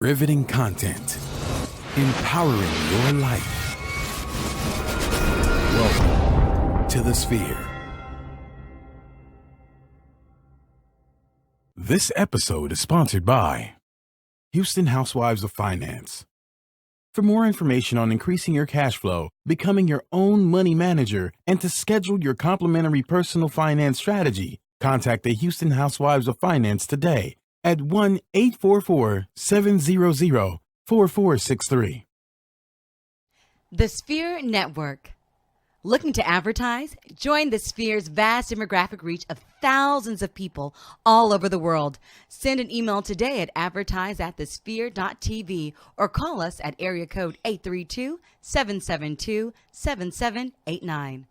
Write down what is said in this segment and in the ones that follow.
Riveting content. Empowering your life. Welcome to the Sphere. This episode is sponsored by Houston Housewives of Finance. For more information on increasing your cash flow, becoming your own money manager, and to schedule your complimentary personal finance strategy, contact the Houston Housewives of Finance today at 1-844-700-4463. The Sphere Network. Looking to advertise? Join the Sphere's vast demographic reach of thousands of people all over the world. Send an email today at advertise@thesphere.tv or call us at area code 832-772-7789.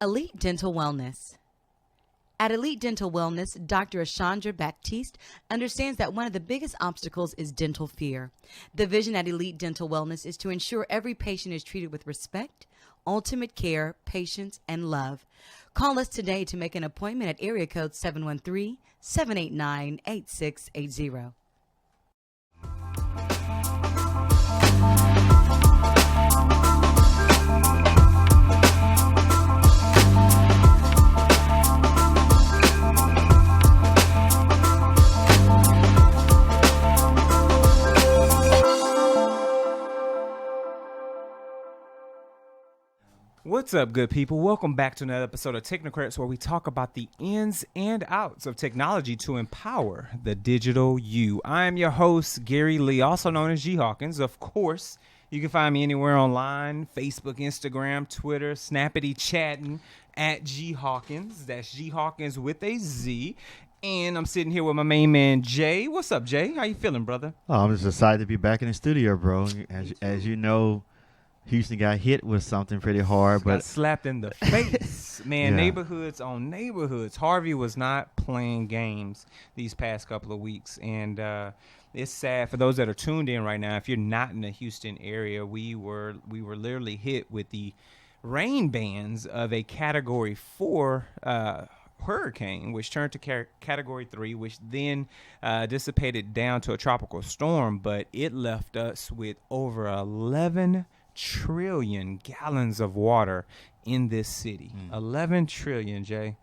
Elite Dental Wellness. At Elite Dental Wellness, Dr. Ashandra Baptiste understands that one of the biggest obstacles is dental fear. The vision at Elite Dental Wellness is to ensure every patient is treated with respect, ultimate care, patience, and love. Call us today to make an appointment at area code 713-789-8680. What's up, good people? Welcome back to another episode of Technocrats, where we talk about the ins and outs of technology to empower the digital you. I am your host, Gary Lee, also known as G Hawkins. Of course, you can find me anywhere online, Facebook, Instagram, Twitter, snappity chatting at G Hawkins. That's G Hawkins with a Z. And I'm sitting here with my main man, Jay. What's up, Jay? How you feeling, brother? Oh, I'm just excited to be back in the studio, bro. As you know, Houston got hit with something pretty hard, but got slapped in the face. Man, Yeah. Neighborhoods on neighborhoods. Harvey was not playing games these past couple of weeks, and it's sad for those that are tuned in right now. If you're not in the Houston area, we were literally hit with the rain bands of a Category 4 hurricane, which turned to Category 3, which then dissipated down to a tropical storm, but it left us with over 11 trillion gallons of water in this city. 11 trillion, Jay.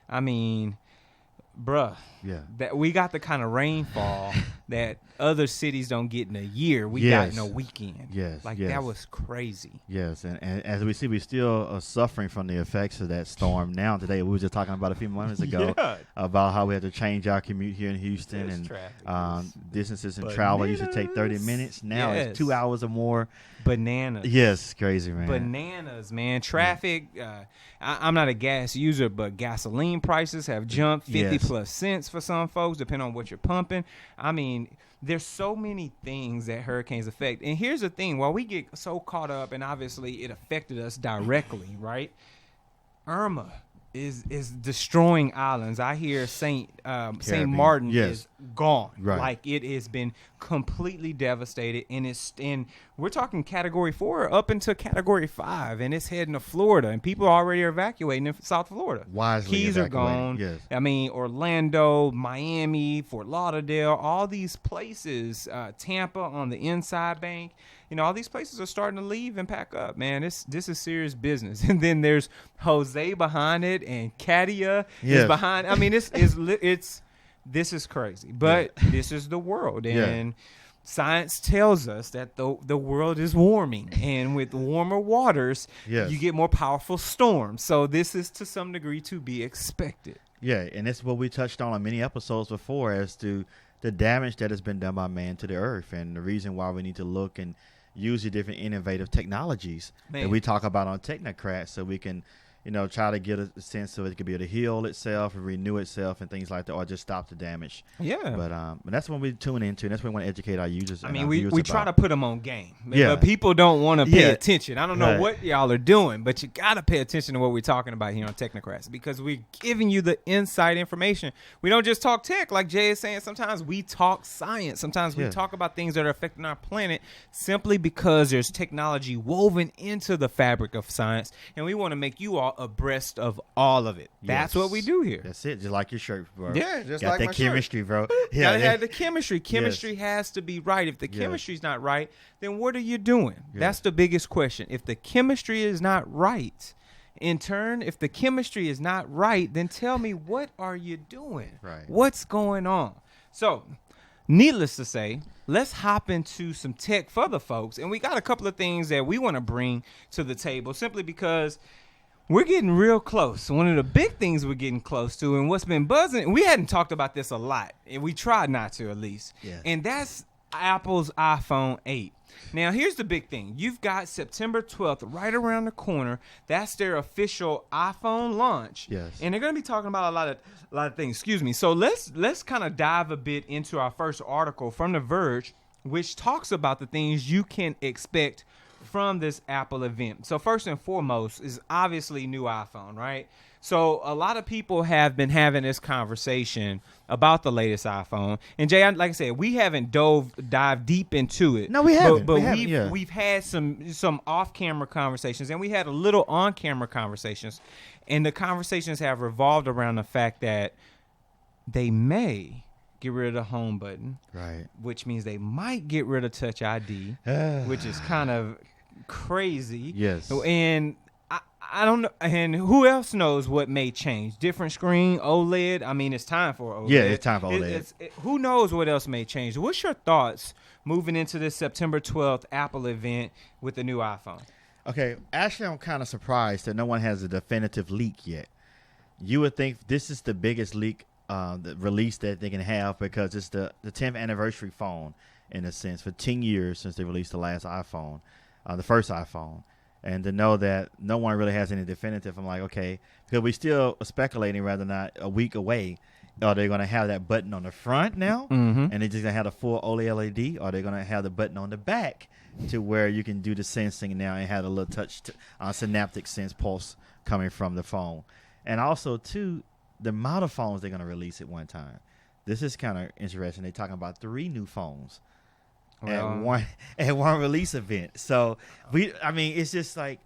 I mean, bruh, yeah. that we got the kind of rainfall that other cities don't get in a year. We got in a weekend. Yes, That was crazy. Yes, and as we see, we still are suffering from the effects of that storm now. Today, we were just talking about a few moments ago about how we had to change our commute here in Houston, and distances and travel used to take 30 minutes. Now it's 2 hours or more. Bananas. Yes, crazy, man. Bananas, man. Traffic. I'm not a gas user, but gasoline prices have jumped 50 plus cents for some folks, depending on what you're pumping. I mean, there's so many things that hurricanes affect. And here's the thing. While we get so caught up, and obviously it affected us directly, right? Irma is destroying islands. I hear Saint Martin is gone. Right. Like, it has been completely devastated, and we're talking Category 4 up into Category 5, and it's heading to Florida, and people are already evacuating in South Florida. Wisely Keys are gone. Yes. I mean, Orlando, Miami, Fort Lauderdale, all these places, Tampa on the inside bank. You know, all these places are starting to leave and pack up, man. This is serious business. And then there's Jose behind it, and Katia is behind. I mean, this is crazy. But this is the world, and science tells us that the world is warming, and with warmer waters, you get more powerful storms. So this is to some degree to be expected. Yeah, and that's what we touched on many episodes before as to the damage that has been done by man to the earth, and the reason why we need to look and use the different innovative technologies that we talk about on Technocrats, so we can, try to get a sense of it could be able to heal itself and renew itself and things like that, or just stop the damage. Yeah. But that's what we tune into, and that's what we want to educate our users. I mean, we try to put them on game. Yeah. But people don't want to pay attention. I don't know what y'all are doing, but you got to pay attention to what we're talking about here on Technocrats, because we're giving you the inside information. We don't just talk tech, like Jay is saying. Sometimes we talk science. Sometimes we talk about things that are affecting our planet simply because there's technology woven into the fabric of science, and we want to make you all y'all abreast of all of it. That's what we do here. That's it. Just like your shirt, bro. Yeah, just got like that my chemistry, shirt. bro. Gotta have the chemistry. Chemistry has to be right. If the chemistry's not right, then what are you doing? That's the biggest question. If the chemistry is not right, in turn, if the chemistry is not right, then tell me, what are you doing? Right. What's going on? So, needless to say, let's hop into some tech for the folks. And we got a couple of things that we want to bring to the table simply because we're getting real close. One of the big things we're getting close to, and what's been buzzing, we hadn't talked about this a lot, and we tried not to at least, and that's Apple's iPhone 8. Now, here's the big thing. You've got September 12th right around the corner. That's their official iPhone launch. Yes. And they're going to be talking about a lot of things. Excuse me. So let's kind of dive a bit into our first article from The Verge, which talks about the things you can expect from this Apple event. So first and foremost is obviously new iPhone, right? So a lot of people have been having this conversation about the latest iPhone. And Jay, like I said, we haven't dived deep into it. No, we haven't. But we've had some off-camera conversations, and we had a little on-camera conversations. And the conversations have revolved around the fact that they may get rid of the home button, right? Which means they might get rid of Touch ID, which is kind of crazy. Yes. And I don't know. And who else knows what may change? Different screen, OLED. I mean, it's time for OLED. Yeah, it's time for OLED. Who knows what else may change? What's your thoughts moving into this September 12th Apple event with the new iPhone? Okay, actually, I'm kind of surprised that no one has a definitive leak yet. You would think this is the biggest leak, the release that they can have, because it's the 10th anniversary phone, in a sense, for 10 years since they released the last iPhone, the first iPhone. And to know that no one really has any definitive, I'm like, okay, because we still speculating rather not a week away. Are they going to have that button on the front now? Mm-hmm. And they're just going to have the full OLED? Or are they going to have the button on the back to where you can do the sensing now and have a little touch synaptic sense pulse coming from the phone? And also, too, the amount of phones they're going to release at one time. This is kind of interesting. They're talking about 3 new phones. At one release event. So it's just like,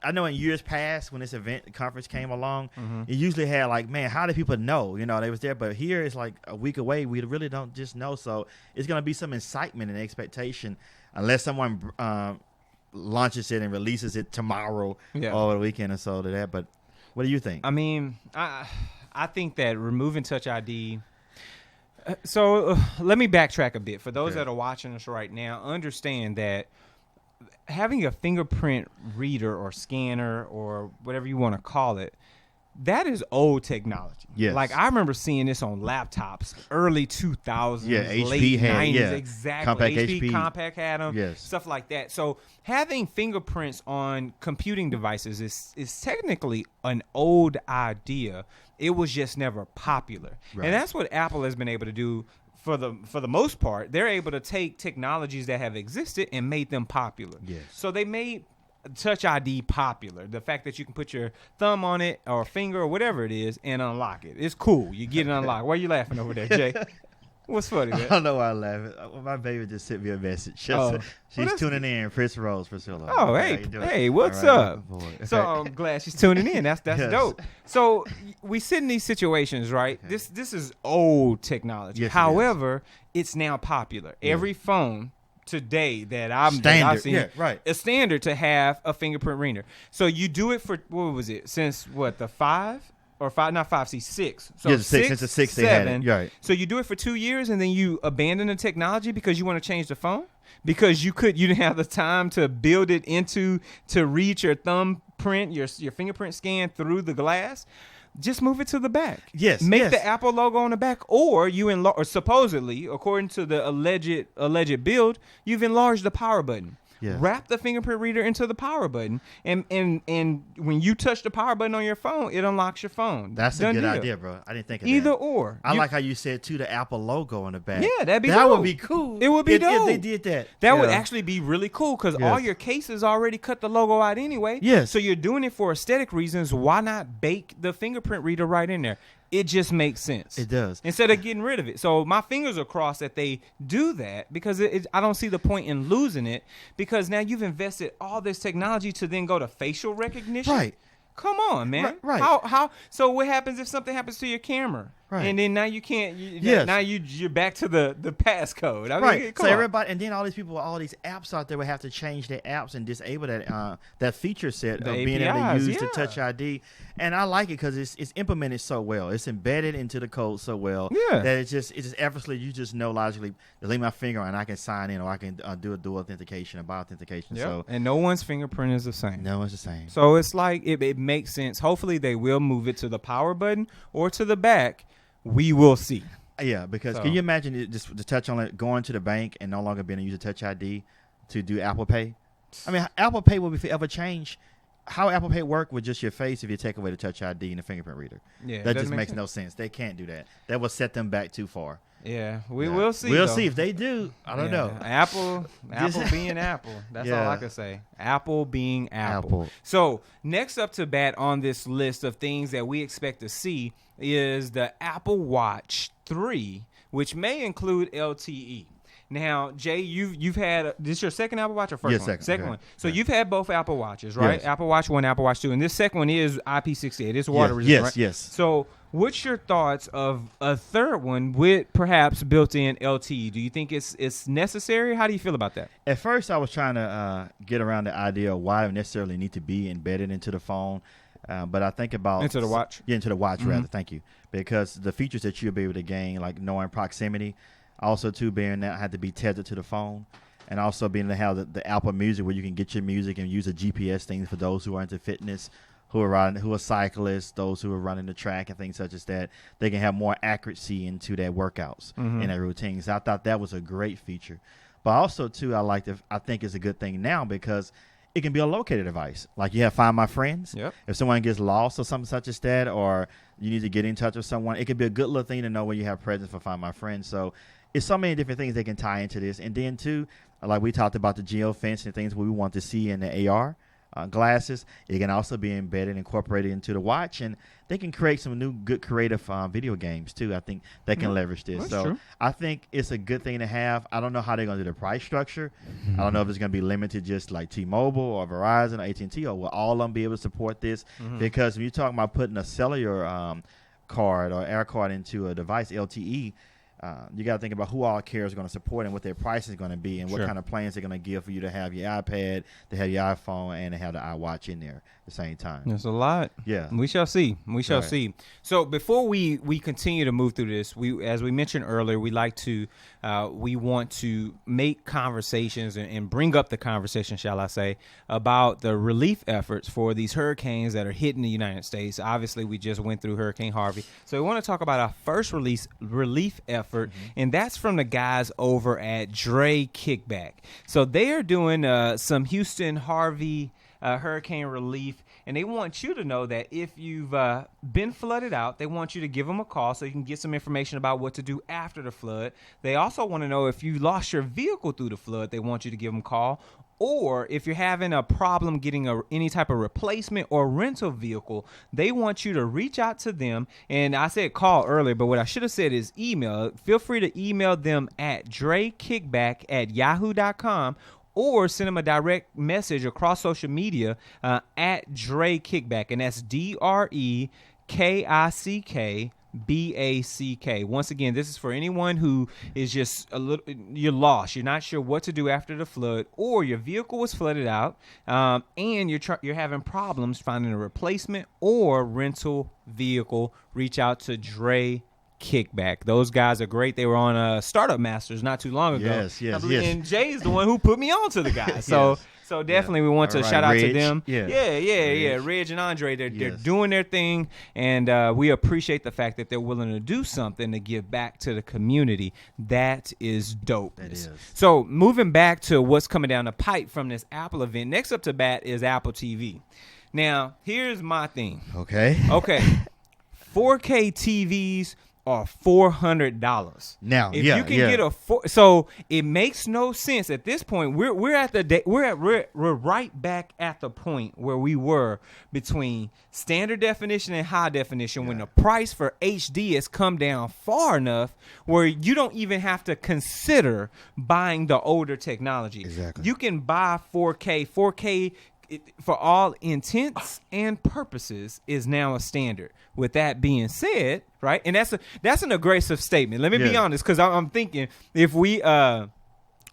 I know in years past when this event conference came along, it usually had like, man, how do people know? You know, they was there, but here it's like a week away. We really don't just know. So it's gonna be some excitement and expectation, unless someone launches it and releases it tomorrow or the weekend or so to that. But what do you think? I mean, I think that removing Touch ID. So let me backtrack a bit. For those that are watching us right now, understand that having a fingerprint reader or scanner or whatever you want to call it, that is old technology. Yes. Like, I remember seeing this on laptops, early 2000s, HP late had, 90s, exactly. Compact Compact had them, yes. stuff like that. So having fingerprints on computing devices is technically an old idea. It was just never popular. Right. And that's what Apple has been able to do for the most part. They're able to take technologies that have existed and made them popular. Yes. So they made Touch ID popular. The fact that you can put your thumb on it or finger or whatever it is and unlock it. It's cool. You get it unlocked. Why are you laughing over there, Jay? What's funny, man? I don't know why I laugh. My baby just sent me a message. She's tuning in. Priscilla. Oh, hey, what's up? So I'm glad she's tuning in. That's yes. Dope. So we sit in these situations, right? Okay. This is old technology. Yes, however, it's now popular. Yeah. Every phone today that I've seen a standard to have a fingerprint reader. So you do it for, what was it, since what, the 5? Or 5, not 5, 6. So since the 6 they had it. Right. So you do it for 2 years and then you abandon the technology because you want to change the phone? Because you didn't have the time to build it to read your thumbprint, your fingerprint scan through the glass? Just move it to the back. Yes. Make the Apple logo on the back, or or supposedly, according to the alleged build, you've enlarged the power button. Yes. Wrap the fingerprint reader into the power button, and when you touch the power button on your phone, it unlocks your phone. That's a good idea, bro. I didn't think of either that. Or. I like how you said too, the Apple logo on the back. Yeah, that'd be that dope. Would be cool. It would be dope if they did that. That would actually be really cool because all your cases already cut the logo out anyway. Yes. So you're doing it for aesthetic reasons. Why not bake the fingerprint reader right in there? It just makes sense. It does. Instead of getting rid of it. So my fingers are crossed that they do that because I don't see the point in losing it because now you've invested all this technology to then go to facial recognition. Right. Come on, man. Right. How? So what happens if something happens to your camera? Right. And then now you can't. Yes. Now you're back to the passcode. I mean, Right. come So on. everybody, and then all these people, all these apps out there would have to change their apps and disable that feature set The of being able to APIs, use the yeah. Touch ID. And I like it because it's implemented so well. It's embedded into the code so well Yeah. that it's just effortlessly. You just know logically to leave my finger and I can sign in, or I can do a dual authentication or bi-authentication. Yep. So And no one's fingerprint is the same. no, it's the same. So it's like it makes sense. Hopefully they will move it to the power button or to the back. We will see. Yeah, because So- can you imagine it just to touch on it, going to the bank and no longer being able to use a Touch ID to do Apple Pay? I mean, Apple Pay will be forever change. How Apple Pay work with just your face if you take away the Touch ID and the fingerprint reader? Yeah, it that doesn't just make makes sense. no sense. They can't do that. That will set them back too far. Yeah, we Yeah. will see. We'll though. see if they do. I don't know. Apple being Apple. That's all I Yeah. can say. Apple being Apple. Apple. So next up to bat on this list of things that we expect to see is the Apple Watch 3, which may include LTE. Now, Jay, you've had this your second Apple Watch or first Yeah, one? second, okay. One. So Yeah. you've had both Apple Watches, right? Yes. Apple Watch 1, Apple Watch 2, and this second one is IP68. It's water resistant, Yes, right? yes. So what's your thoughts of a third one with perhaps built-in LTE? Do you think it's necessary? How do you feel about that? At first, I was trying to get around the idea of why it necessarily need to be embedded into the phone. But I think about Into the watch? Yeah, into the watch rather. Thank you, because the features that you'll be able to gain, like knowing proximity, also too being that had to be tethered to the phone, and also being able to have the Apple Music where you can get your music and use a GPS thing for those who are into fitness, who are cyclists, those who are running the track and things such as that. They can have more accuracy into their workouts and their routines. I thought that was a great feature, but also too I think it's a good thing now because it can be a locator device. Like you have Find My Friends. Yep. If someone gets lost or something such as that, or you need to get in touch with someone, it could be a good little thing to know when you have presence for Find My Friends. So it's so many different things they can tie into this. And then too, like we talked about the geofence and things we want to see in the AR glasses, it can also be embedded, incorporated into the watch, and they can create some new good creative video games too. I think they can leverage this. That's So true. I think it's a good thing to have. I don't know how they're going to do the price structure. I don't know if it's going to be limited just like T-Mobile or Verizon or AT&T, or will all of them be able to support this? Because when you're talking about putting a cellular card or air card into a device, LTE, you got to think about who all carriers are going to support and what their price is going to be and what Sure. kind of plans they're going to give for you to have your iPad, to have your iPhone, and to have the iWatch in there at the same time. There's a lot. Yeah. We shall see. We shall Right. see. So before we continue to move through this, as we mentioned earlier, we want to make conversations and bring up the conversation, shall I say, about the relief efforts for these hurricanes that are hitting the United States. Obviously, we just went through Hurricane Harvey. So we want to talk about our first relief effort, and that's from the guys over at Dre Kickback. So they are doing some Houston Harvey hurricane relief, and they want you to know that if you've been flooded out, they want you to give them a call so you can get some information about what to do after the flood. They also want to know if you lost your vehicle through the flood, they want you to give them a call. Or if you're having a problem getting any type of replacement or rental vehicle, they want you to reach out to them. And I said call earlier, but what I should have said is email. Feel free to email them at drekickback@yahoo.com, or send them a direct message across social media at Dre Kickback, and that's DREKICKBACK. Once again, this is for anyone who is just you're lost, you're not sure what to do after the flood, or your vehicle was flooded out, and you're having problems finding a replacement or rental vehicle. Reach out to Dre Kickback. Those guys are great. They were on Startup Masters not too long ago. Yes. And Jay is the one who put me on to the guys. So so definitely we want to All right, shout out to Reg. them. Yeah. Reg and Andre, they're Yes. doing their thing, and we appreciate the fact that they're willing to do something to give back to the community. That is dope. That is. So moving back to what's coming down the pipe from this Apple event, next up to bat is Apple TV. Now, here's my thing. Okay. 4K TVs are $400 Now, if yeah, you can yeah. get so it makes no sense at this point. We're right back at the point where we were between standard definition and high definition, when the price for HD has come down far enough where you don't even have to consider buying the older technology. Exactly. You can buy 4K. 4K for all intents and purposes, is now a standard. With that being said, right, and that's an aggressive statement. Let me be honest, because I'm thinking if we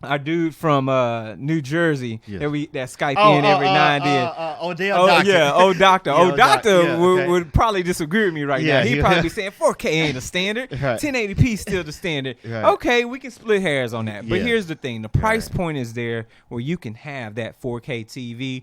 our dude from New Jersey that Skype in every now and then. Old Doctor would probably disagree with me right now. He'd probably be saying 4K ain't a standard. 1080p is still the standard. Okay, we can split hairs on that. But here's the thing. The price point is there where you can have that 4K TV.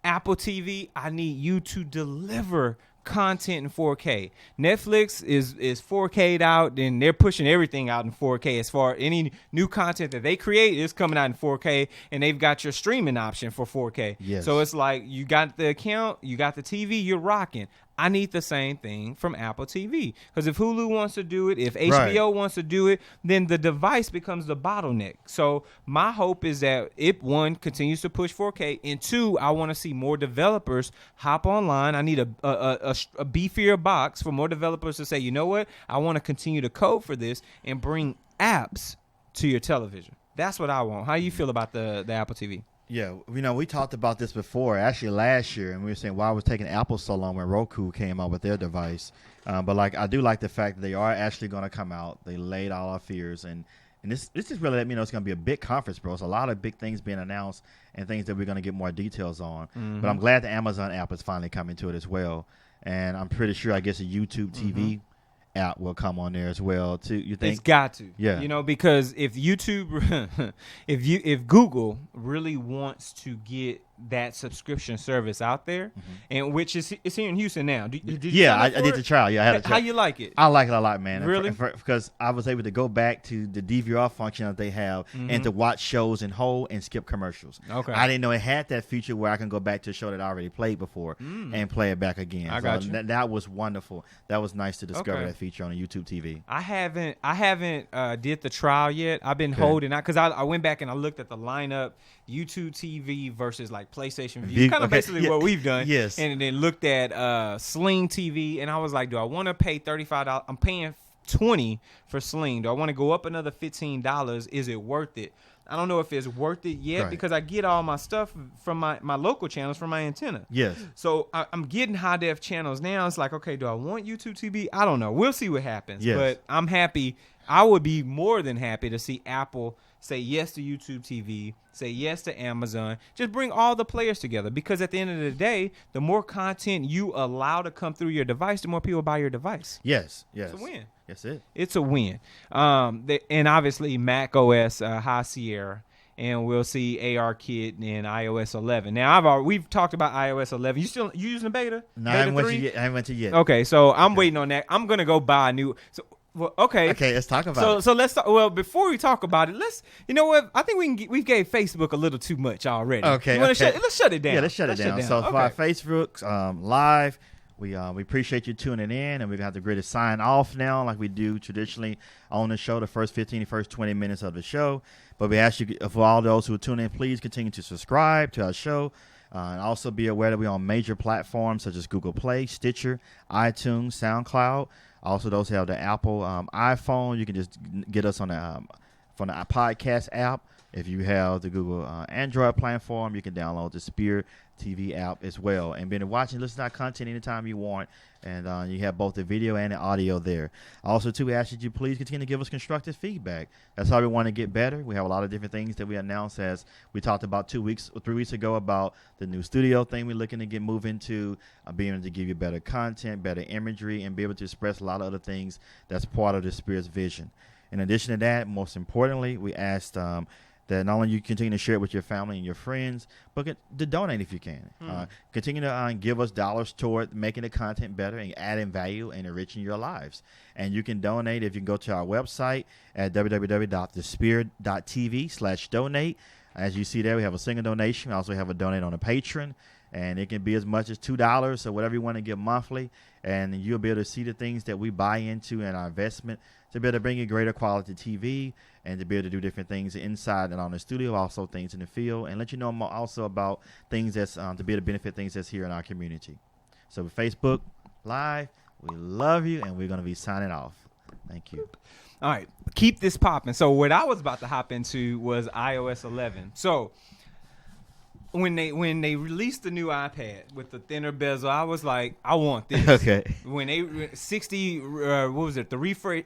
Apple TV, I need you to deliver content in 4K. Netflix is 4K'd out, and they're pushing everything out in 4K. As far any new content that they create is coming out in 4K, and they've got your streaming option for 4K. Yes. So it's like you got the account, you got the TV, you're rocking. I need the same thing from Apple TV, because if Hulu wants to do it, if HBO wants to do it, then the device becomes the bottleneck. So my hope is that it, one, continues to push 4K, and two, I want to see more developers hop online. I need a beefier box for more developers to say, you know what, I want to continue to code for this and bring apps to your television. That's what I want. How do you feel about the Apple TV? Yeah, we talked about this before, actually last year, and we were saying why was taking Apple so long when Roku came out with their device. But I do like the fact that they are actually going to come out. They laid all our fears, and this just really let me know it's going to be a big conference, bro. It's a lot of big things being announced and things that we're going to get more details on. Mm-hmm. But I'm glad the Amazon app is finally coming to it as well, and I'm pretty sure a YouTube TV app will come on there as well too. You think? It's got to. Yeah. Because if YouTube if Google really wants to get that subscription service out there, and which is it's here in Houston now. I did the trial. Yeah, I had a trial. How you like it? I like it a lot, man. Really? Because I was able to go back to the DVR function that they have and to watch shows in whole and skip commercials. Okay. I didn't know it had that feature where I can go back to a show that I already played before and play it back again. I got you. That was wonderful. That was nice to discover that feature on a YouTube TV. I haven't did the trial yet. I've been holding out because I went back and I looked at the lineup, YouTube TV versus like PlayStation View, kind of basically what we've done. Yes. And then looked at Sling TV, and I was like, do I want to pay $35? I'm paying $20 for Sling. Do I want to go up another $15? Is it worth it? I don't know if it's worth it yet because I get all my stuff from my local channels from my antenna. Yes. So I'm getting high def channels now. It's like, okay, do I want YouTube TV? I don't know. We'll see what happens. Yes. But I'm happy. I would be more than happy to see Apple say yes to YouTube TV, say yes to Amazon. Just bring all the players together, because at the end of the day, the more content you allow to come through your device, the more people buy your device. Yes. It's a win. Yes, it. It's a win. And obviously Mac OS High Sierra, and we'll see ARKit and iOS 11. Now we've talked about iOS 11. You using beta? No, I haven't went to yet. Okay, so I'm waiting on that. I'm gonna go buy a new. Well, okay. Okay, let's talk about it. So let's talk. Well, before we talk about it, you know what? I think we gave Facebook a little too much already. Okay. Let's shut it down. Yeah, let's shut it down. So for our Facebook live, we appreciate you tuning in, and we're gonna have to agree to sign off now, like we do traditionally on the show, the first 20 minutes of the show. But we ask you, for all those who are tuning in, please continue to subscribe to our show. And also be aware that we're on major platforms such as Google Play, Stitcher, iTunes, SoundCloud. Also, those who have the Apple iPhone, you can just get us on from the podcast app. If you have the Google Android platform, you can download the Spear TV app as well. And be able to watch and listen to our content anytime you want. And you have both the video and the audio there. Also, too, we ask that you please continue to give us constructive feedback. That's how we want to get better. We have a lot of different things that we announced, as we talked about 3 weeks ago about the new studio thing we're looking to get moving to, being able to give you better content, better imagery, and be able to express a lot of other things that's part of the Spirit's vision. In addition to that, most importantly, we asked that not only you continue to share it with your family and your friends, but to donate if you can. Continue to give us dollars toward making the content better and adding value and enriching your lives. And you can donate if you can go to our website at www.thespirit.tv/donate. As you see there, we have a single donation. We also have a donate on a Patreon, and it can be as much as $2 or whatever you want to give monthly. And you'll be able to see the things that we buy into in our investment to be able to bring you greater quality TV and to be able to do different things inside and on the studio, also things in the field, and let you know more also about things that's to be able to benefit things that's here in our community. So with Facebook Live, we love you, and we're going to be signing off. Thank you. All right, keep this popping. So what I was about to hop into was iOS 11. So when they released the new iPad with the thinner bezel, I was like, I want this. Okay. When they 60, what was it? The refresh,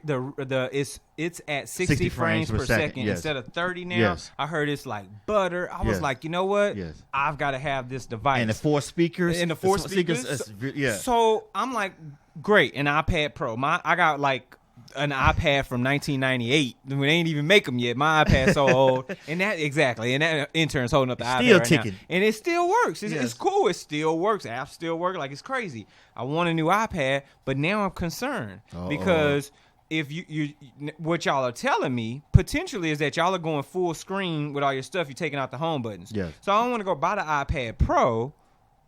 it's at 60 frames per second yes. instead of 30 now. Yes. I heard it's like butter. I was Yes. like, you know what? Yes. I've got to have this device. And the 4 speakers. And the 4 speakers. Yeah. So I'm like, great, an iPad Pro. I got like an iPad from 1998 when they ain't even make them yet. My iPad's so old, and that intern's holding up the iPad Still right ticking. now, and it still works. It's Yes. cool. It still works. Apps still work. Like, it's crazy. I want a new iPad, but now I'm concerned because if you what y'all are telling me potentially is that y'all are going full screen with all your stuff. You're taking out the home buttons. Yes. So I don't want to go buy the iPad Pro.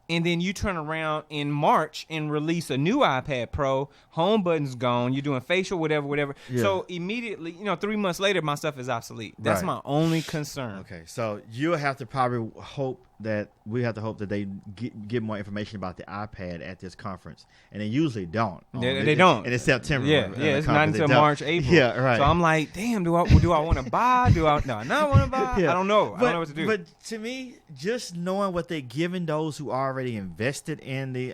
And then you turn around in March and release a new iPad Pro. Home button's gone. You're doing facial, whatever. Yeah. So immediately, 3 months later, my stuff is obsolete. That's Right. my only concern. Okay, so you'll have to probably hope that they get more information about the iPad at this conference, and they usually don't. They don't. And it's September. Yeah, it's not until March, April. Yeah, right. So I'm like, damn, do I want to buy? Do I not want to buy? Yeah. I don't know. I don't know what to do. But to me, just knowing what they're giving those who already invested in the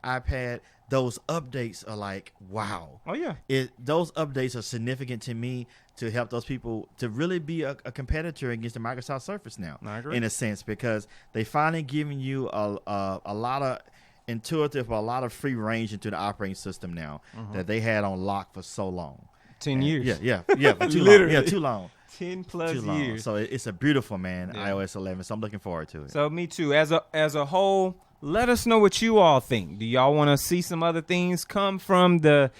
iPad, those updates are like, wow. Oh, yeah. Those updates are significant to me to help those people to really be a competitor against the Microsoft Surface now. I agree. In a sense, because they finally giving you a lot of intuitive, a lot of free range into the operating system now that they had on lock for so long. 10 years. Yeah, for too long. Literally. Yeah, too long. 10 plus Too long. years. So it's a beautiful, man, Yeah. iOS 11. So I'm looking forward to it. So me too. As a whole, let us know what you all think. Do y'all want to see some other things come from the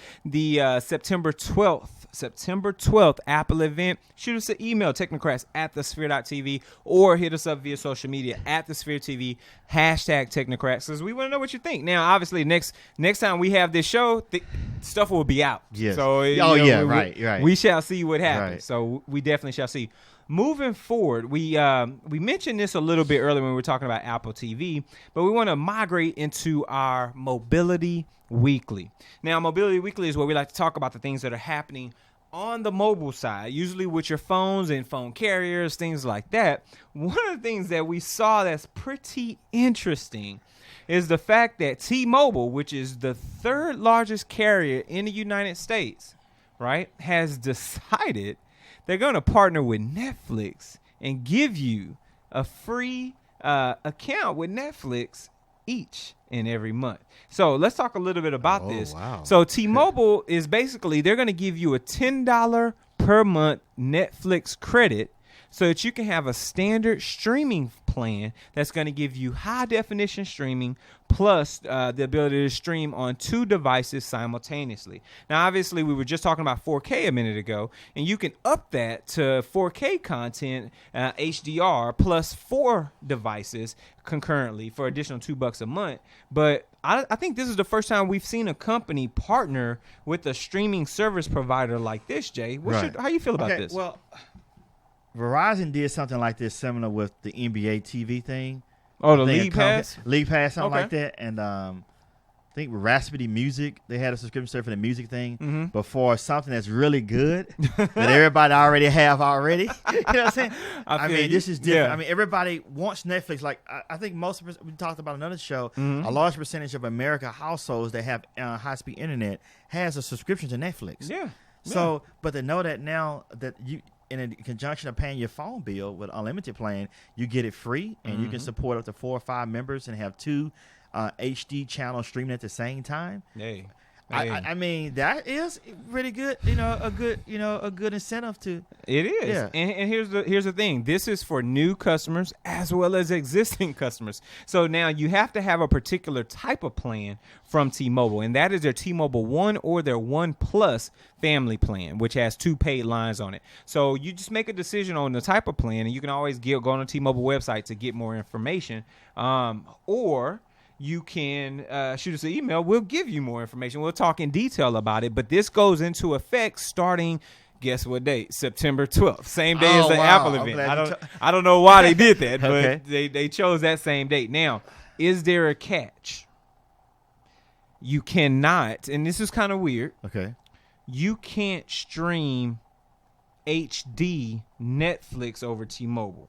September 12th Apple event? Shoot us an email, technocrats@thesphere.tv, or hit us up via social media @thesphere.tv, #Technocrats, because we want to know what you think. Now, obviously, next time we have this show, stuff will be out. Yes. So, right. We shall see what happens. Right. So we definitely shall see. Moving forward, we mentioned this a little bit earlier when we were talking about Apple TV, but we want to migrate into our Mobility Weekly. Now, Mobility Weekly is where we like to talk about the things that are happening on the mobile side, usually with your phones and phone carriers, things like that. One of the things that we saw that's pretty interesting is the fact that T-Mobile, which is the 3rd largest carrier in the United States, right, has decided they're going to partner with Netflix and give you a free account with Netflix each and every month. So let's talk a little bit about this. Wow. So T-Mobile is basically, they're going to give you a $10 per month Netflix credit so that you can have a standard streaming plan that's going to give you high definition streaming plus the ability to stream on 2 devices simultaneously. Now, obviously, we were just talking about 4K a minute ago, and you can up that to 4K content, HDR, plus 4 devices concurrently for additional $2 a month. But I think this is the first time we've seen a company partner with a streaming service provider like this, Jay. How you feel about this? Well, Verizon did something like this similar with the NBA TV thing. Oh, the League Pass? League Pass, something Okay. like that. And I think with Raspberry Music, they had a subscription service for the music thing. But for something that's really good that everybody already have already. You know what I'm saying? I mean, this is different. Yeah. I mean, everybody wants Netflix. Like, I think we talked about another show, a large percentage of America households that have high-speed internet has a subscription to Netflix. Yeah. So, but to know that now that you, in conjunction of paying your phone bill with unlimited plan, you get it free, and you can support up to 4 or 5 members and have 2 HD channels streaming at the same time. Hey. I mean, that is really good. A good incentive to. It is. Yeah. And here's the thing. This is for new customers as well as existing customers. So now you have to have a particular type of plan from T-Mobile, and that is their T-Mobile One or their One Plus family plan, which has 2 paid lines on it. So you just make a decision on the type of plan, and you can always go on the T-Mobile website to get more information, or you can shoot us an email. We'll give you more information. We'll talk in detail about it. But this goes into effect starting, guess what date? September 12th. Same day as the Apple event. I don't know why they did that, Okay. but they chose that same date. Now, is there a catch? You cannot, and this is kind of weird, Okay. you can't stream HD Netflix over T-Mobile.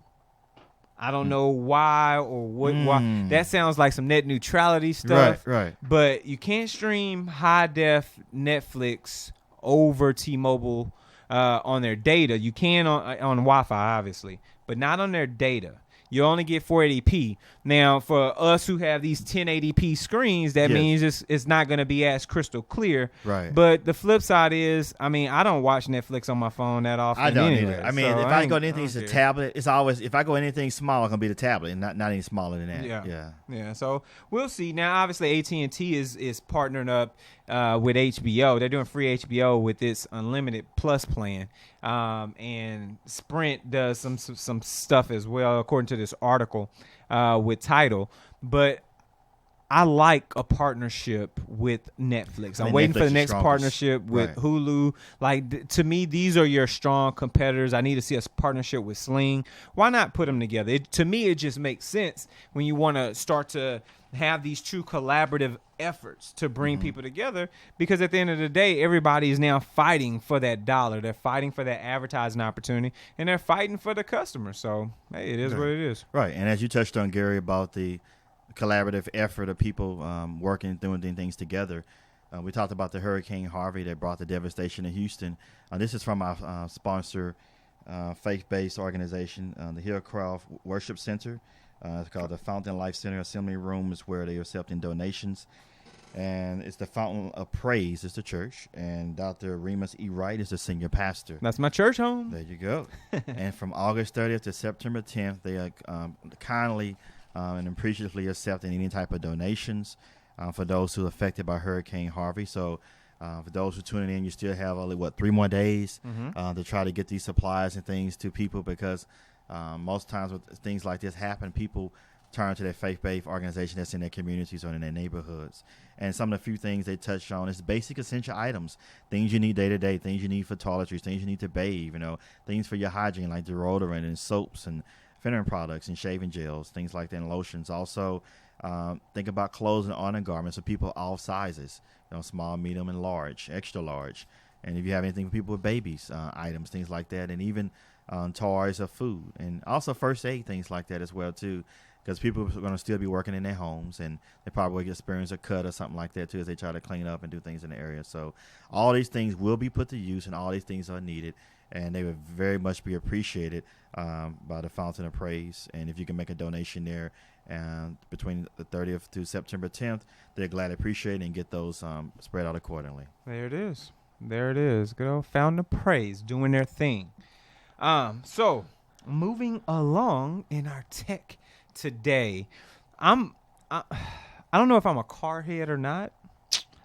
I don't know why or what. Why. That sounds like some net neutrality stuff. Right. But you can't stream high def Netflix over T-Mobile on their data. You can on Wi-Fi, obviously, but not on their data. You only get 480p. Now, for us who have these 1080p screens, that means it's not going to be as crystal clear. Right. But the flip side is, I mean, I don't watch Netflix on my phone that often. I don't anyway, either. I mean, so if I go to anything, it's a tablet. It's always, if I go anything small, it's going to be the tablet, and not any smaller than that. Yeah. So we'll see. Now, obviously, AT&T is partnering up with HBO. They're doing free HBO with this Unlimited Plus plan. And Sprint does some stuff as well, according to this article with Tidal. But I like a partnership with Netflix. I'm waiting for the next partnership with Hulu. Like, to me, these are your strong competitors. I need to see a partnership with Sling. Why not put them together? To me, it just makes sense when you want to start to have these true collaborative efforts to bring people together, because at the end of the day, everybody is now fighting for that dollar. They're fighting for that advertising opportunity, and they're fighting for the customer. So, hey, it is what it is. Right. And as you touched on, Gary, about the collaborative effort of people working, doing things together, we talked about the Hurricane Harvey that brought the devastation in Houston. This is from our sponsor, faith-based organization, the Hillcroft Worship Center. It's called the Fountain Life Center. Assembly Room is where they're accepting donations. And it's the Fountain of Praise is the church. And Dr. Remus E. Wright is the senior pastor. That's my church home. There you go. And from August 30th to September 10th, they are kindly and appreciatively accepting any type of donations for those who are affected by Hurricane Harvey. So for those who are tuning in, you still have only, 3 more days to try to get these supplies and things to people, because most times when things like this happen, people turn to their faith-based organization that's in their communities or in their neighborhoods. And some of the few things they touched on is basic essential items, things you need day to day, things you need for toiletries, things you need to bathe, things for your hygiene like deodorant and soaps and feminine products and shaving gels, things like that, and lotions. Also, think about clothes and undergarments for people of all sizes, small, medium, and large, extra large. And if you have anything for people with babies, items, things like that, and even toys or food, and also first aid, things like that as well too, because people are going to still be working in their homes, and they probably experience a cut or something like that too as they try to clean up and do things in the area. So all these things will be put to use, and all these things are needed, and they would very much be appreciated by the Fountain of Praise. And if you can make a donation there between the 30th to September 10th, they're glad to appreciate it and get those spread out accordingly. There it is. Good old Fountain of Praise doing their thing. So moving along in our tech today, I don't know if I'm a car head or not.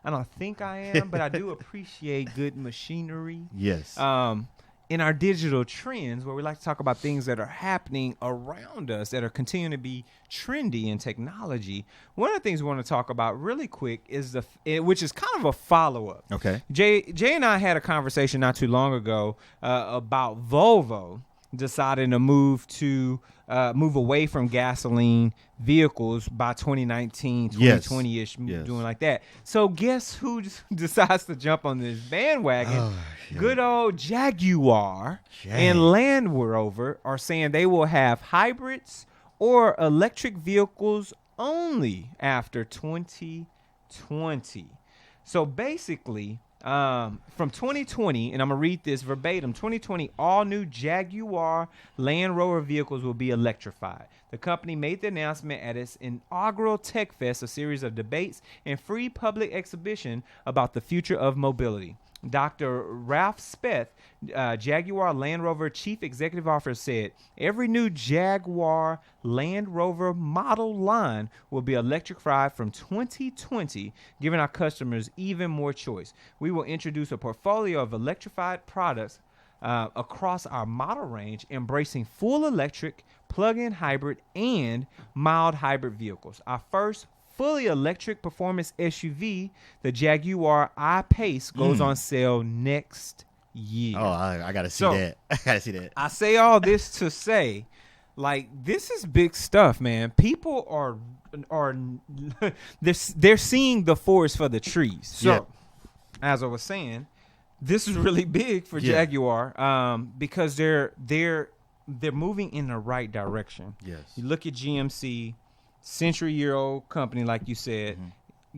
I don't think I am, but I do appreciate good machinery. Yes. In our digital trends, where we like to talk about things that are happening around us that are continuing to be trendy in technology, one of the things we want to talk about really quick is which is kind of a follow-up. Okay. Jay and I had a conversation not too long ago about Volvo deciding to move away from gasoline vehicles by 2019, 2020-ish, doing like that. So guess who decides to jump on this bandwagon? Oh, good old Jaguar and Land Rover are saying they will have hybrids or electric vehicles only after 2020. So basically, from 2020, and I'm going to read this verbatim, 2020, all new Jaguar Land Rover vehicles will be electrified. The company made the announcement at its inaugural Tech Fest, a series of debates and free public exhibition about the future of mobility. Dr. Ralph Speth, Jaguar Land Rover Chief Executive Officer, said, every new Jaguar Land Rover model line will be electrified from 2020, giving our customers even more choice. We will introduce a portfolio of electrified products across our model range, embracing full electric, plug-in hybrid, and mild hybrid vehicles. Our first fully electric performance SUV, the Jaguar I-Pace, goes on sale next year. Oh, I got to see that. I got to see that. I say all this to say, like, this is big stuff, man. People are they're seeing the forest for the trees. So, as I was saying, this is really big for Jaguar because they're they're moving in the right direction. Yes. You look at GMC, century-year-old company, like you said,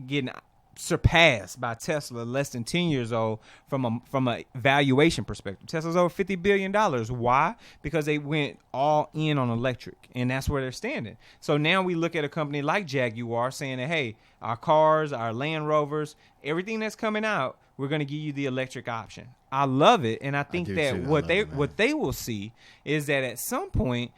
getting surpassed by Tesla, less than 10 years old, from a valuation perspective. Tesla's over $50 billion. Why? Because they went all in on electric, and that's where they're standing. So now we look at a company like Jaguar saying that, hey, our cars, our Land Rovers, everything that's coming out, we're going to give you the electric option. I love it, and I think that what they will see is that at some point,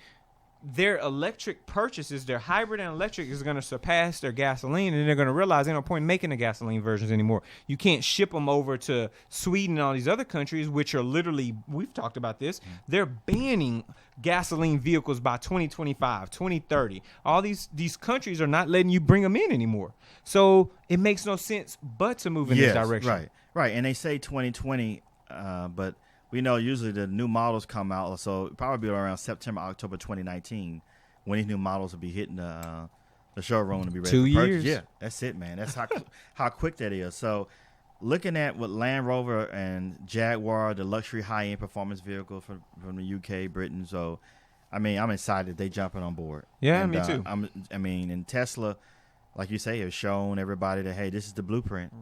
their electric purchases, their hybrid and electric, is going to surpass their gasoline, and they're going to realize there's no point in making the gasoline versions anymore. You can't ship them over to Sweden and all these other countries, which are literally, we've talked about this, they're banning gasoline vehicles by 2025, 2030. All these countries are not letting you bring them in anymore. So it makes no sense but to move in this direction. Right. And they say 2020, but we know usually the new models come out, so probably around September, October 2019, when these new models will be hitting the showroom to be ready 2 for purchase. years. Yeah, that's it, man. That's how quick that is. So looking at what Land Rover and Jaguar, the luxury high-end performance vehicle from the UK, Britain. So, I mean, I'm excited they jumping on board. Yeah, and, me too. And Tesla, like you say, has shown everybody that, hey, this is the blueprint.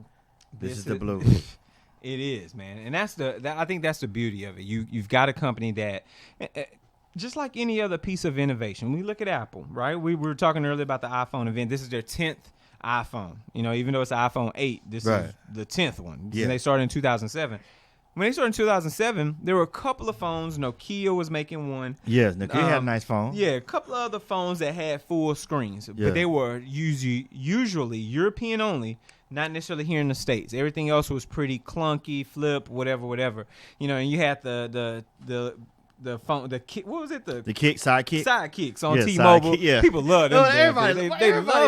This is the blue. It is, man, and I think that's the beauty of it. You've got a company that, just like any other piece of innovation, we look at Apple, right? We were talking earlier about the iPhone event. This is their 10th iPhone. You know, even though it's the iPhone 8, this is the 10th one. Yeah. They started in 2007. When they started in 2007, there were a couple of phones. Nokia was making one. Yes, Nokia had a nice phone. Yeah, a couple of other phones that had full screens, but they were usually European only. Not necessarily here in the States. Everything else was pretty clunky, flip, whatever. You know, and you had the phone, the kick. What was it? The sidekicks on T-Mobile. Yeah. People love them. Everybody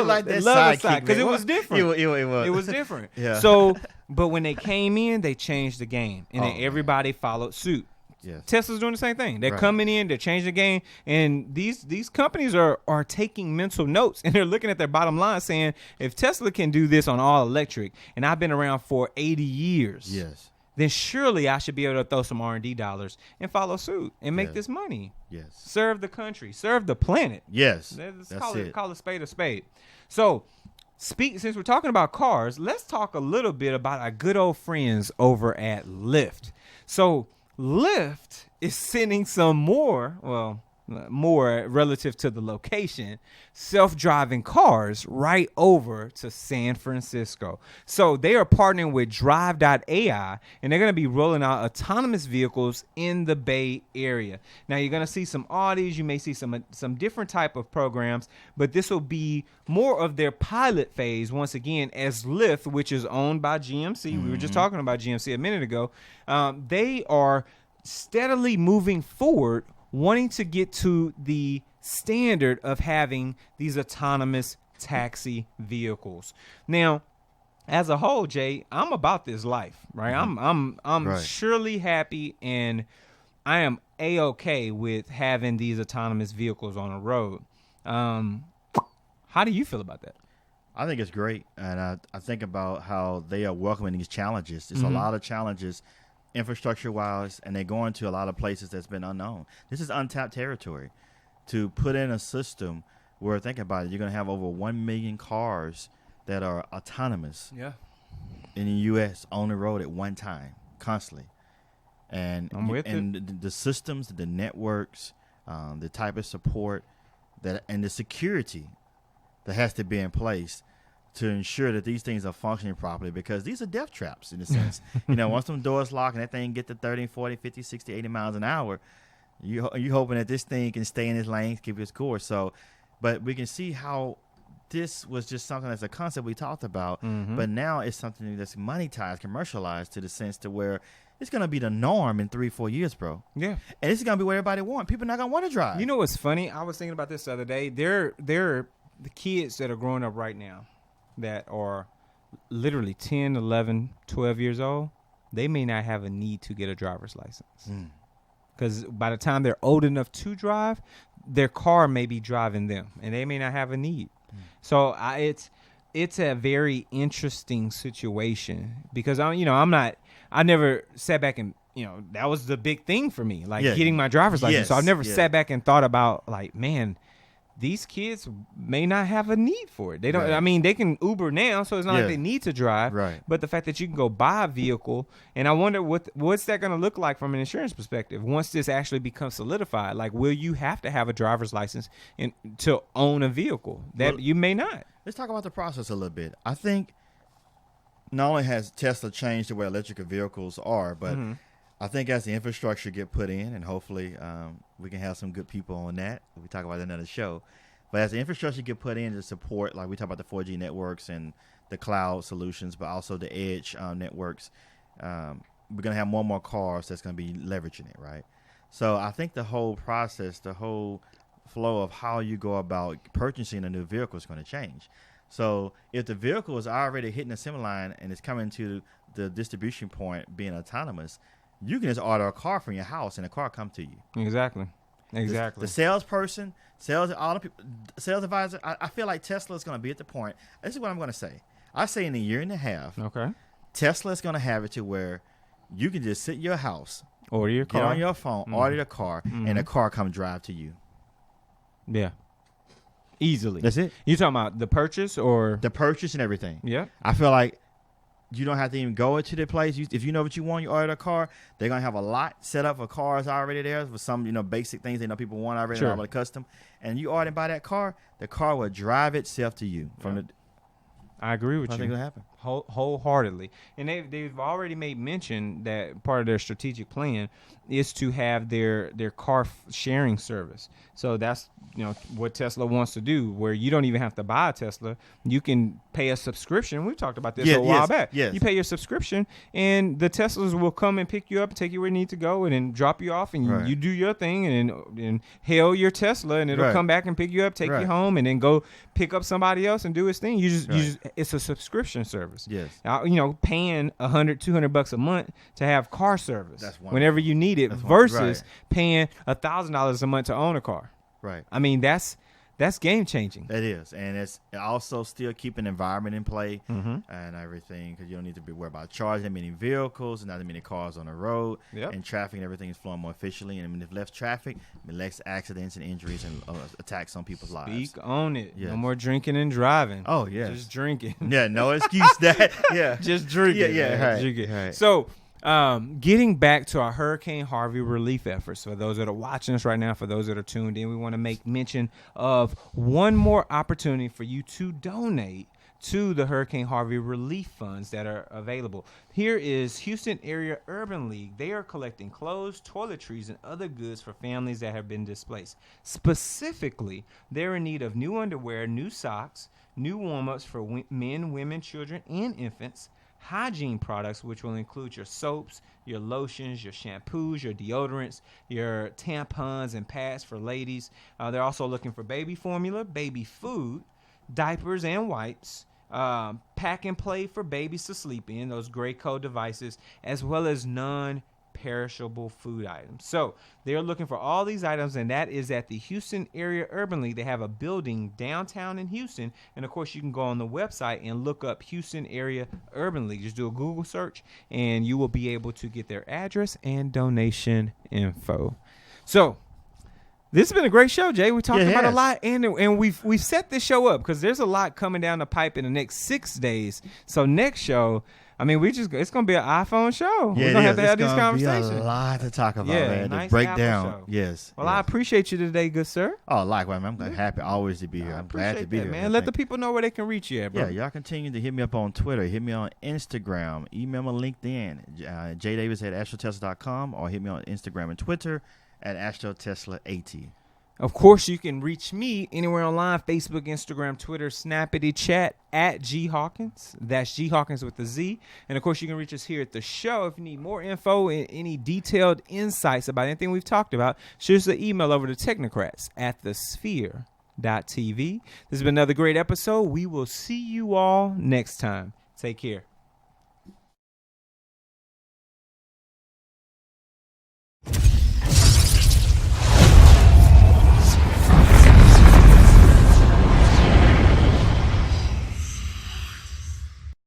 liked that sidekick because it was different. It was different. Yeah. So, but when they came in, they changed the game, and then everybody followed suit. Yes. Tesla's doing the same thing. They're coming in, they're changing the game, and these companies are taking mental notes, and they're looking at their bottom line saying, if Tesla can do this on all electric, and I've been around for 80 years, then surely I should be able to throw some R&D dollars and follow suit and make this money. Yes. Serve the country, serve the planet. Yes. Let's call a spade a spade. So, since we're talking about cars, let's talk a little bit about our good old friends over at Lyft. So, Lyft is sending some more relative to the location, self-driving cars right over to San Francisco. So they are partnering with Drive.ai, and they're going to be rolling out autonomous vehicles in the Bay Area. Now you're going to see some Audis, you may see some different type of programs, but this will be more of their pilot phase once again, as Lyft, which is owned by GMC. We were just talking about GMC a minute ago. They are steadily moving forward, wanting to get to the standard of having these autonomous taxi vehicles. Now, as a whole, Jay, I'm about this life, right? I'm surely happy, and I am A-okay with having these autonomous vehicles on the road. How do you feel about that? I think it's great, and I think about how they are welcoming these challenges. There's a lot of challenges infrastructure-wise, and they're going to a lot of places that's been unknown. This is untapped territory. To put in a system where, think about it, you're going to have over 1 million cars that are autonomous in the U.S. on the road at one time, constantly. And the systems, the networks, the type of support, and the security that has to be in place to ensure that these things are functioning properly, because these are death traps in a sense. Once them doors lock and that thing get to 30, 40, 50, 60, 80 miles an hour, you hoping that this thing can stay in its lane, keep its course. So, but we can see how this was just something that's a concept we talked about, but now it's something that's monetized, commercialized to the sense to where it's going to be the norm in 3-4 years, bro. Yeah. And this is going to be what everybody wants. People are not going to want to drive. You know what's funny? I was thinking about this the other day. They're the kids that are growing up right now that are literally 10, 11, 12 years old. They may not have a need to get a driver's license. Because by the time they're old enough to drive, their car may be driving them, and they may not have a need. So it's a very interesting situation, because I never sat back and that was the big thing for me, like Yeah. getting my driver's license. Yes, So I've never yeah. sat back and thought about, like, man, these kids may not have a need for it. They don't. Right. I mean, they can Uber now, so it's not Yeah. like they need to drive. Right. But the fact that you can go buy a vehicle, and I wonder what's that going to look like from an insurance perspective once this actually becomes solidified. Like, will you have to have a driver's license to own a vehicle? That Well, you may not. Let's talk about the process a little bit. I think not only has Tesla changed the way electric vehicles are, but I think as the infrastructure get put in, and hopefully we can have some good people on that. We talk about that in another show. But as the infrastructure get put in to support, like we talk about the 4G networks and the cloud solutions, but also the edge networks, we're going to have more and more cars that's going to be leveraging it, right? So I think the whole process, the whole flow of how you go about purchasing a new vehicle is going to change. So if the vehicle is already hitting the assembly line and it's coming to the distribution point being autonomous, you can just order a car from your house and the car come to you. Exactly. The salesperson, all the people, sales advisor, I feel like Tesla is going to be at the point. This is what I'm going to say. I say in a year and a half, Okay. Tesla is going to have it to where you can just sit in your house, Order your car. get on your phone, order the car, and the car come drive to you. Yeah. Easily. That's it. You talking about the purchase or The purchase and everything. Yeah. I feel like you don't have to even go into the place. If you know what you want, you order a car. They're gonna have a lot set up for cars already there for some basic things they know people want already, Sure. already custom. And you order and buy that car, the car will drive itself to you from the. I agree with I you. think it'll happen. Wholeheartedly. And they've already made mention that part of their strategic plan is to have their car sharing service. So that's what Tesla wants to do, where you don't even have to buy a Tesla. You can pay a subscription. We've talked about this a while back. Yes. You pay your subscription, and the Teslas will come and pick you up and take you where you need to go, and then drop you off, and Right. you do your thing, and hail your Tesla, and it'll Right. come back and pick you up, take Right. you home, and then go pick up somebody else and do his thing. You just Right. it's a subscription service. Yes. Paying $100-$200 a month to have car service That's wonderful. whenever you need it, That's versus right. paying $1,000 a month to own a car. Right. I mean, that's game changing. It is, and it's also still keeping the environment in play Mm-hmm. and everything, because you don't need to be worried about charging that many vehicles, not that many cars on the road, Yep. and traffic and everything is flowing more efficiently. And if less traffic, less accidents and injuries and attacks on people's lives. Speak on it. Yes. No more drinking and driving. Oh yes, Just drinking. yeah, no excuse that. Yeah, Just drinking. Yeah, man. right, Drinking. right. So, getting back to our Hurricane Harvey relief efforts, for those that are watching us right now, for those that are tuned in, we want to make mention of one more opportunity for you to donate to the Hurricane Harvey relief funds that are available. Here is Houston Area Urban League. They are collecting clothes, toiletries, and other goods for families that have been displaced. Specifically, they're in need of new underwear, new socks, new warm-ups for men, women, children, and infants, hygiene products, which will include your soaps, your lotions, your shampoos, your deodorants, your tampons and pads for ladies. They're also looking for baby formula, baby food, diapers and wipes, pack and play for babies to sleep in, those gray code devices, as well as non-perishable food items. So they're looking for all these items, and that is at the Houston Area Urban League. They have a building downtown in Houston, and of course you can go on the website and look up Houston Area Urban League. Just do a Google search and you will be able to get their address and donation info. So this has been a great show, Jay. We talked about a lot, and we've set this show up because there's a lot coming down the pipe in the next 6 days. So next show, I mean, it's gonna be an iPhone show. Yeah, We're gonna have to have it's these gonna be conversations. a lot to talk about, Yeah, man. nice To break Apple down. show. Yes. Well, yes. I appreciate you today, good sir. Oh, likewise, man. I'm happy always to be here. I I'm glad to appreciate be that, here, man. Let the people know where they can reach you at, bro. Yeah, y'all continue to hit me up on Twitter, hit me on Instagram, email me on LinkedIn, jdavis@astrotesla.com, or hit me on Instagram and Twitter at astrotesla80. Of course, you can reach me anywhere online, Facebook, Instagram, Twitter, Snappity Chat, at G Hawkins. That's G Hawkins with a Z. And, of course, you can reach us here at the show. If you need more info and any detailed insights about anything we've talked about, shoot us an email over to Technocrats at thesphere.tv. This has been another great episode. We will see you all next time. Take care.